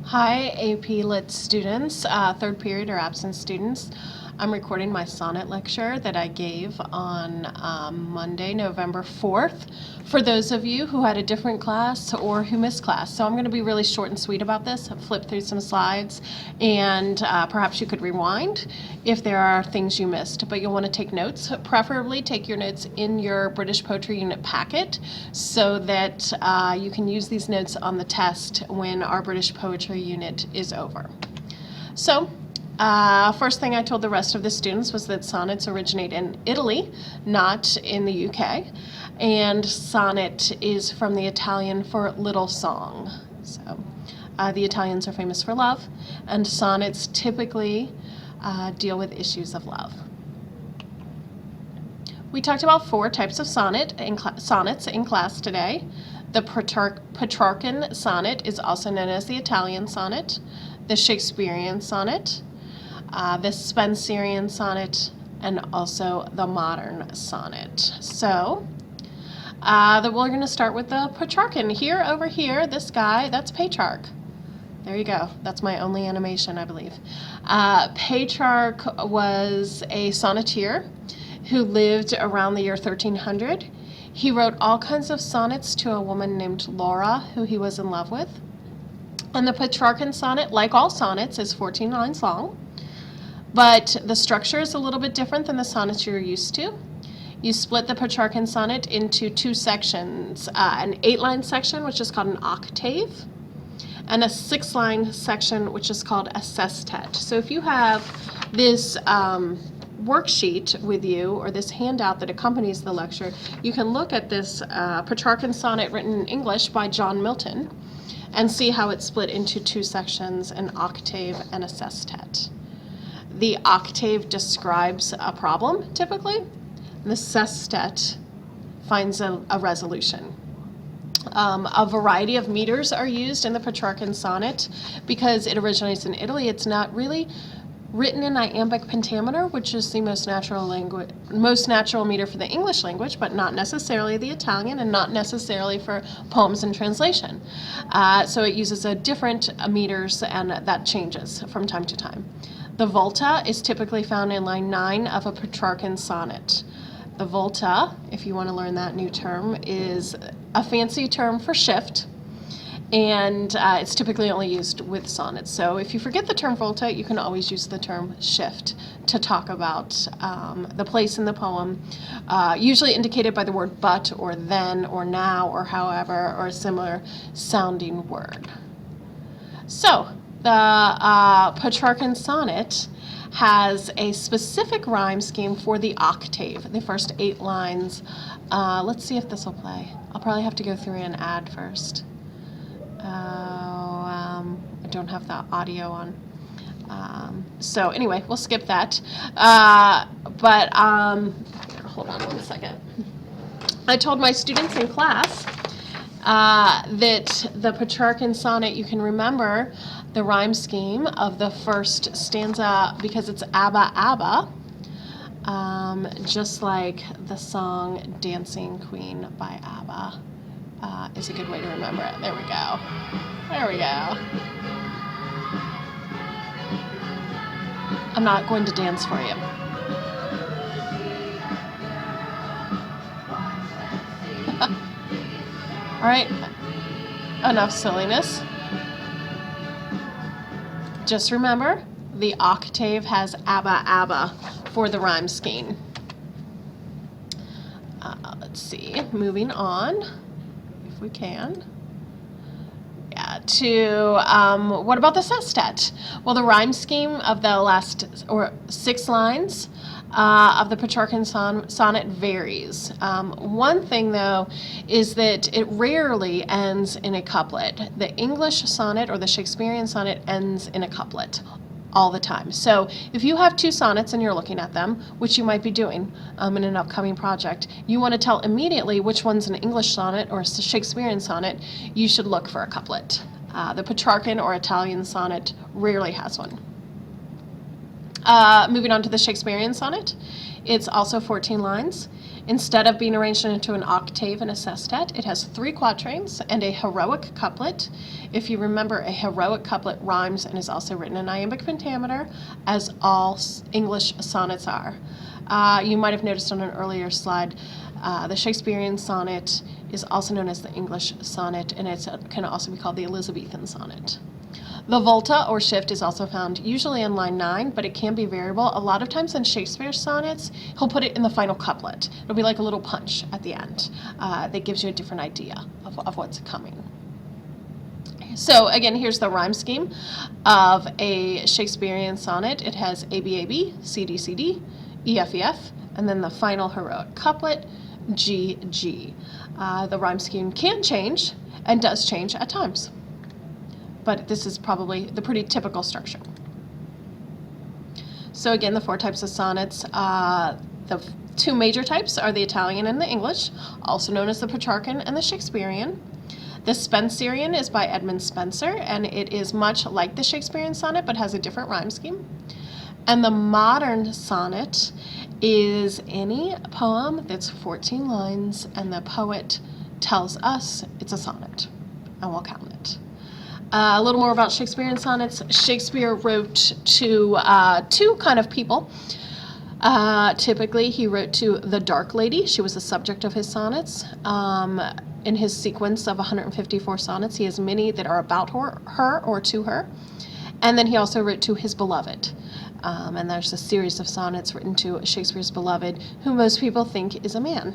Hi, AP Lit students, third period or absent students. I'm recording my sonnet lecture that I gave on Monday, November 4th, for those of you who had a different class or who missed class. So I'm going to be really short and sweet about this, flip through some slides, and perhaps you could rewind if there are things you missed. But you'll want to take notes, preferably take your notes in your British Poetry Unit packet so that you can use these notes on the test when our British Poetry Unit is over. So, first thing I told the rest of the students was that sonnets originate in Italy, not in the UK, and sonnet is from the Italian for little song. So, the Italians are famous for love, and sonnets typically deal with issues of love. We talked about four types of sonnets in class today. The Petrarchan sonnet is also known as the Italian sonnet, the Shakespearean sonnet, the Spenserian sonnet, and also the modern sonnet. So we're going to start with the Petrarchan. Over here, this guy, that's Petrarch. There you go. That's my only animation, I believe. Petrarch was a sonneteer who lived around the year 1300. He wrote all kinds of sonnets to a woman named Laura, who he was in love with. And the Petrarchan sonnet, like all sonnets, is 14 lines long, but the structure is a little bit different than the sonnets you're used to. You split the Petrarchan sonnet into two sections, an 8-line section, which is called an octave, and a 6-line section, which is called a sestet. So if you have this worksheet with you, or this handout that accompanies the lecture, you can look at this Petrarchan sonnet written in English by John Milton and see how it's split into two sections, an octave and a sestet. The octave describes a problem, typically, and the sestet finds a resolution. A variety of meters are used in the Petrarchan sonnet. Because it originates in Italy, it's not really written in iambic pentameter, which is the most natural meter for the English language, but not necessarily the Italian, and not necessarily for poems in translation. So it uses a different meters, and that changes from time to time. The volta is typically found in line 9 of a Petrarchan sonnet. The volta, if you want to learn that new term, is a fancy term for shift, and it's typically only used with sonnets. So if you forget the term volta, you can always use the term shift to talk about the place in the poem, usually indicated by the word but, or then, or now, or however, or a similar sounding word. So the Petrarchan sonnet has a specific rhyme scheme for the octave, the first 8 lines. Let's see if this will play. I'll probably have to go through and add first. I don't have the audio on. So anyway, we'll skip that. Hold on one second. I told my students in class that the Petrarchan sonnet, you can remember the rhyme scheme of the first stanza because it's ABBA, ABBA, just like the song Dancing Queen by ABBA. Is a good way to remember it. There we go. There we go. I'm not going to dance for you. All right, enough silliness. Just remember, the octave has ABBA, ABBA for the rhyme scheme. Let's see, moving on. We can. What about the sestet? Well, the rhyme scheme of the last 6 lines of the Petrarchan sonnet varies. One thing, though, is that it rarely ends in a couplet. The English sonnet or the Shakespearean sonnet ends in a couplet all the time. So if you have 2 sonnets and you're looking at them, which you might be doing in an upcoming project, you want to tell immediately which one's an English sonnet or a Shakespearean sonnet, you should look for a couplet. The Petrarchan or Italian sonnet rarely has one. Moving on to the Shakespearean sonnet. It's also 14 lines. Instead of being arranged into an octave and a sestet, it has 3 quatrains and a heroic couplet. If you remember, a heroic couplet rhymes and is also written in iambic pentameter, as all English sonnets are. You might have noticed on an earlier slide, the Shakespearean sonnet is also known as the English sonnet, and it can also be called the Elizabethan sonnet. The volta or shift is also found usually in line 9, but it can be variable. A lot of times in Shakespeare's sonnets, he'll put it in the final couplet. It'll be like a little punch at the end that gives you a different idea of what's coming. So again, here's the rhyme scheme of a Shakespearean sonnet. It has ABAB, CD, EFEF, and then the final heroic couplet, GG. The rhyme scheme can change and does change at times, but this is probably the pretty typical structure. So again, the 4 types of sonnets. The 2 major types are the Italian and the English, also known as the Petrarchan and the Shakespearean. The Spenserian is by Edmund Spenser, and it is much like the Shakespearean sonnet, but has a different rhyme scheme. And the modern sonnet is any poem that's 14 lines, and the poet tells us it's a sonnet, and we'll count it. A little more about Shakespearean sonnets. Shakespeare wrote to 2 kind of people. Typically, he wrote to the Dark Lady. She was the subject of his sonnets. In his sequence of 154 sonnets, he has many that are about her or to her. And then he also wrote to his beloved. And there's a series of sonnets written to Shakespeare's beloved, who most people think is a man.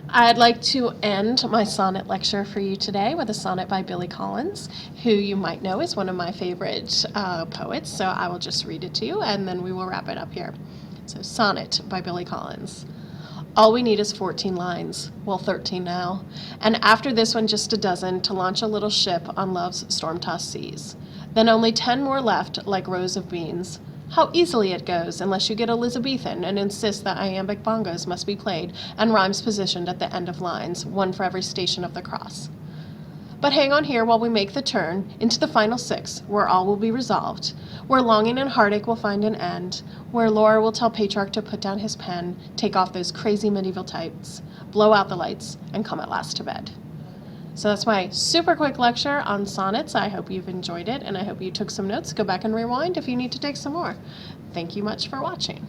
I'd like to end my sonnet lecture for you today with a sonnet by Billy Collins, who you might know is one of my favorite poets. So I will just read it to you, and then we will wrap it up here. So, Sonnet by Billy Collins. All we need is 14 lines, well 13 now, and after this one just a dozen to launch a little ship on love's storm-tossed seas. Then only 10 more left like rows of beans. How easily it goes, unless you get Elizabethan and insist that iambic bongos must be played and rhymes positioned at the end of lines, 1 for every station of the cross. But hang on here while we make the turn into the final 6, where all will be resolved, where longing and heartache will find an end, where Laura will tell Petrarch to put down his pen, take off those crazy medieval tights, blow out the lights, and come at last to bed. So that's my super quick lecture on sonnets. I hope you've enjoyed it, and I hope you took some notes. Go back and rewind if you need to take some more. Thank you much for watching.